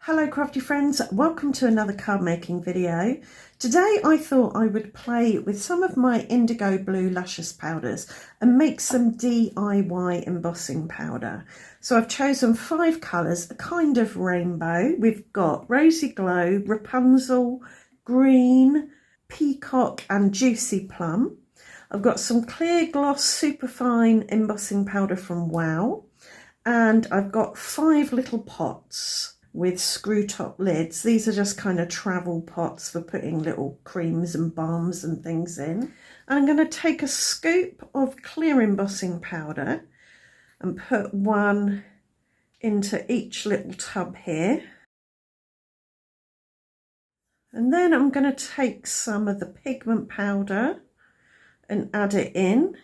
Hello crafty friends, welcome to another card making video. Today I thought I would play with some of my indigo blue luscious powders and make some DIY embossing powder. So I've chosen 5 colours, a kind of rainbow. We've got Rosy Glow, Rapunzel, Green, Peacock and Juicy Plum. I've got some clear gloss superfine embossing powder from Wow, and I've got 5 little pots with screw top lids. These are just kind of travel pots for putting little creams and balms and things in. And I'm going to take a scoop of clear embossing powder and put one into each little tub here. And then I'm going to take some of the pigment powder and add it in.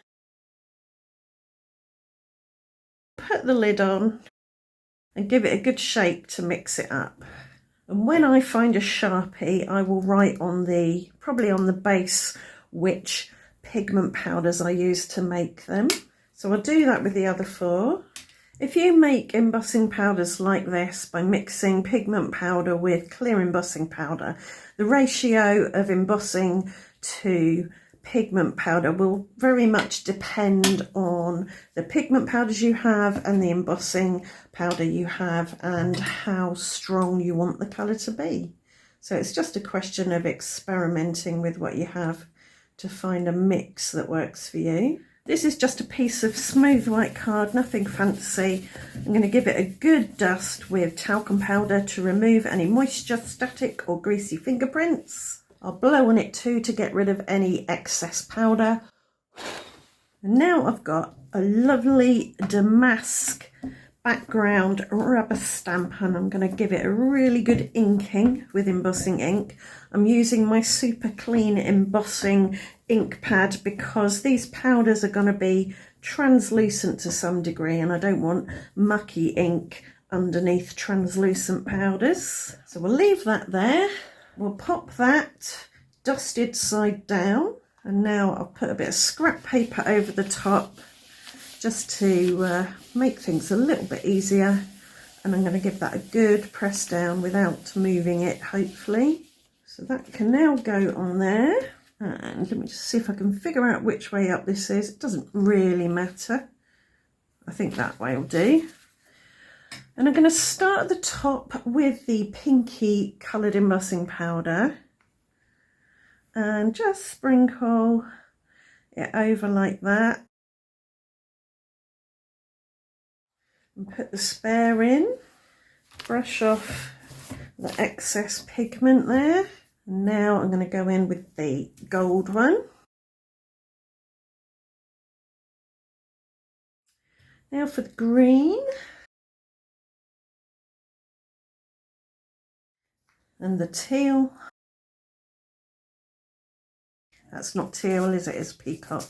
Put the lid on and give it a good shake to mix it up. And when I find a Sharpie, I will write on probably on the base, which pigment powders I use to make them. So I'll do that with the other 4. If you make embossing powders like this by mixing pigment powder with clear embossing powder, the ratio of embossing to pigment powder will very much depend on the pigment powders you have and the embossing powder you have and how strong you want the colour to be. So it's just a question of experimenting with what you have to find a mix that works for you. This is just a piece of smooth white card, nothing fancy. I'm going to give it a good dust with talcum powder to remove any moisture, static or greasy fingerprints. I'll blow on it too to get rid of any excess powder. And now I've got a lovely damask background rubber stamp, and I'm going to give it a really good inking with embossing ink. I'm using my super clean embossing ink pad because these powders are going to be translucent to some degree and I don't want mucky ink underneath translucent powders. So we'll leave that there. We'll pop that dusted side down, and now I'll put a bit of scrap paper over the top just to make things a little bit easier, and I'm going to give that a good press down without moving it, hopefully. So that can now go on there, and let me just see if I can figure out which way up this is. It doesn't really matter. I think that way will do. And I'm going to start at the top with the pinky coloured embossing powder and just sprinkle it over like that. And put the spare in, brush off the excess pigment there. And now I'm going to go in with the gold one. Now for the green. And the teal. That's not teal, is it? It's peacock.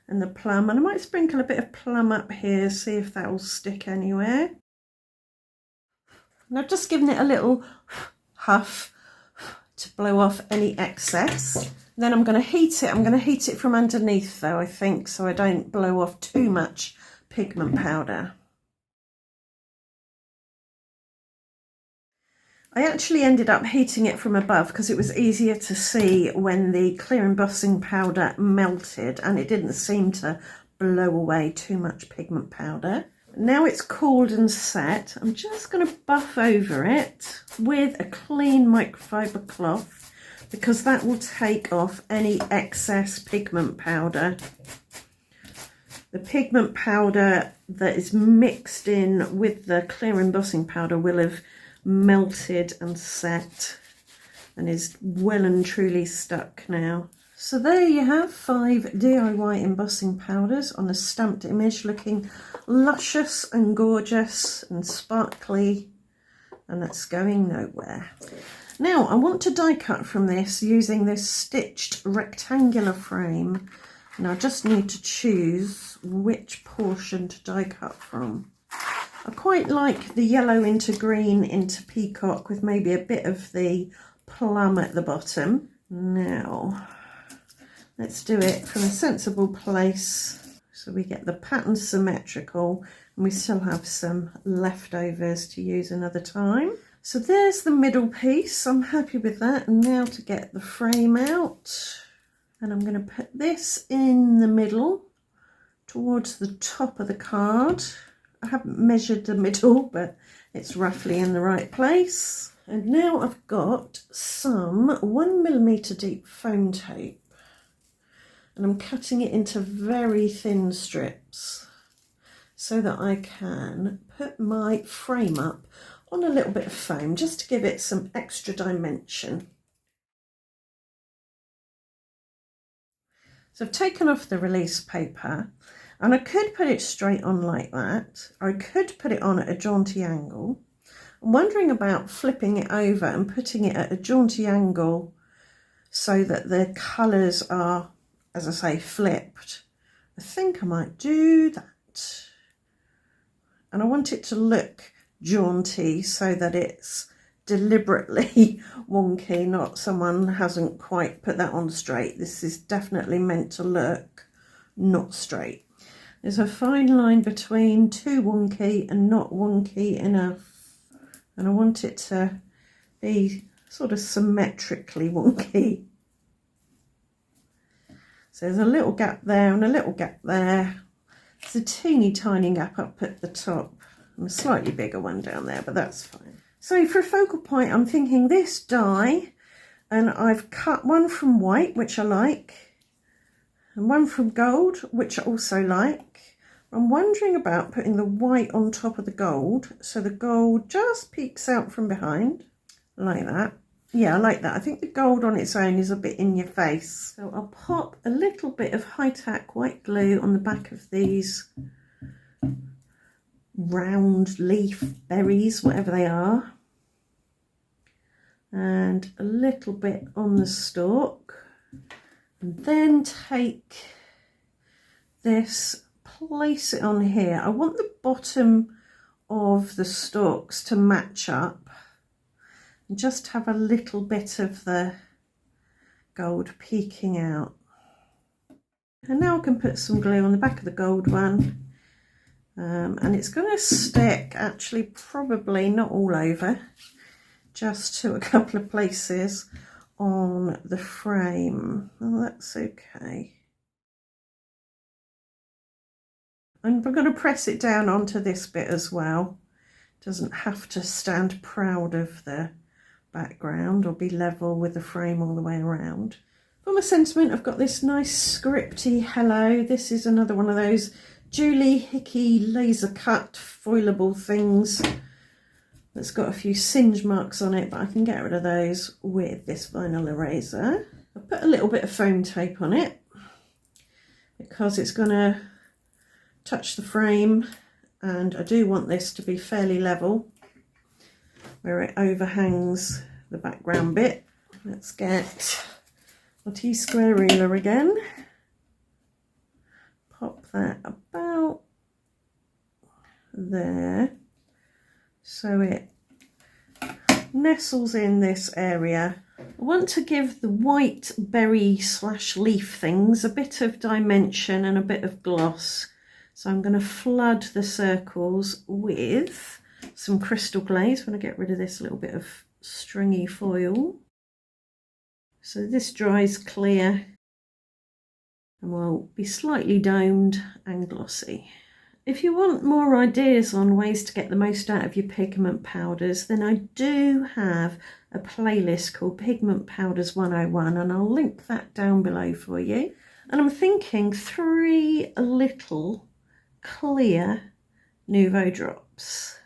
And the plum. And I might sprinkle a bit of plum up here, see if that will stick anywhere. And I've just given it a little huff to blow off any excess. Then I'm going to heat it. I'm going to heat it from underneath though, I think, so I don't blow off too much pigment powder. I actually ended up heating it from above because it was easier to see when the clear embossing powder melted, and it didn't seem to blow away too much pigment powder. Now it's cooled and set, I'm just going to buff over it with a clean microfiber cloth because that will take off any excess pigment powder. The pigment powder that is mixed in with the clear embossing powder will have melted and set and is well and truly stuck now. So there you have 5 DIY embossing powders on a stamped image, looking luscious and gorgeous and sparkly, and that's going nowhere. Now I want to die cut from this using this stitched rectangular frame, and I just need to choose which portion to die cut from. I quite like the yellow into green into peacock with maybe a bit of the plum at the bottom. Now, let's do it from a sensible place so we get the pattern symmetrical And we still have some leftovers to use another time. So there's the middle piece. I'm happy with that. And now to get the frame out. And I'm going to put this in the middle towards the top of the card. I haven't measured the middle, but it's roughly in the right place. And now I've got some 1mm deep foam tape. And I'm cutting it into very thin strips so that I can put my frame up on a little bit of foam just to give it some extra dimension. So I've taken off the release paper, and I could put it straight on like that. I could put it on at a jaunty angle. I'm wondering about flipping it over and putting it at a jaunty angle so that the colours are, as I say, flipped. I think I might do that. And I want it to look jaunty so that it's deliberately wonky, not someone hasn't quite put that on straight. This is definitely meant to look not straight. There's a fine line between too wonky and not wonky enough. And I want it to be sort of symmetrically wonky. So there's a little gap there and a little gap there. There's a teeny tiny gap up at the top and a slightly bigger one down there, but that's fine. So for a focal point, I'm thinking this die, and I've cut one from white, which I like, and one from gold, which I also like. I'm wondering about putting the white on top of the gold, so the gold just peeks out from behind, like that. Yeah, I like that. I think the gold on its own is a bit in your face. So I'll pop a little bit of high-tack white glue on the back of these round leaf berries, whatever they are. And a little bit on the stalk. And then take this, place it on here. I want the bottom of the stalks to match up. And just have a little bit of the gold peeking out. And now I can put some glue on the back of the gold one. And it's going to stick, actually probably not all over, just to a couple of places on the frame. Oh, that's okay. And we're going to press it down onto this bit as well. Doesn't have to stand proud of the background or be level with the frame all the way around. For my sentiment, I've got this nice scripty hello. This is another one of those Julie Hickey laser cut foilable things that's got a few singe marks on it, but I can get rid of those with this vinyl eraser. I've put a little bit of foam tape on it because it's going to touch the frame, and I do want this to be fairly level where it overhangs the background bit. Let's get a T-square ruler again. Pop that about there so it nestles in this area. I want to give the white berry / leaf things a bit of dimension and a bit of gloss. So I'm going to flood the circles with some crystal glaze. I'm going to get rid of this little bit of stringy foil. So this dries clear and will be slightly domed and glossy. If you want more ideas on ways to get the most out of your pigment powders, then I do have a playlist called Pigment Powders 101, and I'll link that down below for you. And I'm thinking 3 little clear Nouveau drops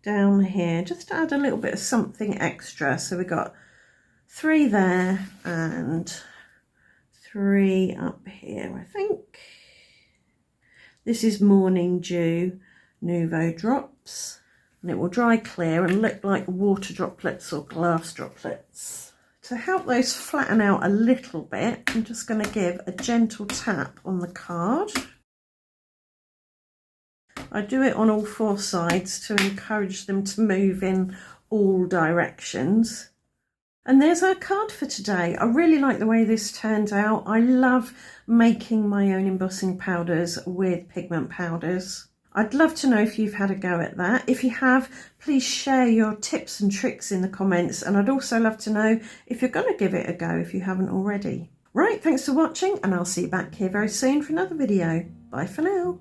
down here, just to add a little bit of something extra. So we've got 3 there and 3 up here, I think. This is Morning Dew Nouveau drops, and it will dry clear and look like water droplets or glass droplets. To help those flatten out a little bit, I'm just going to give a gentle tap on the card. I do it on all 4 sides to encourage them to move in all directions. And there's our card for today. I really like the way this turned out. I love making my own embossing powders with pigment powders. I'd love to know if you've had a go at that. If you have, please share your tips and tricks in the comments, and I'd also love to know if you're going to give it a go if you haven't already. Right, thanks for watching, and I'll see you back here very soon for another video. Bye for now.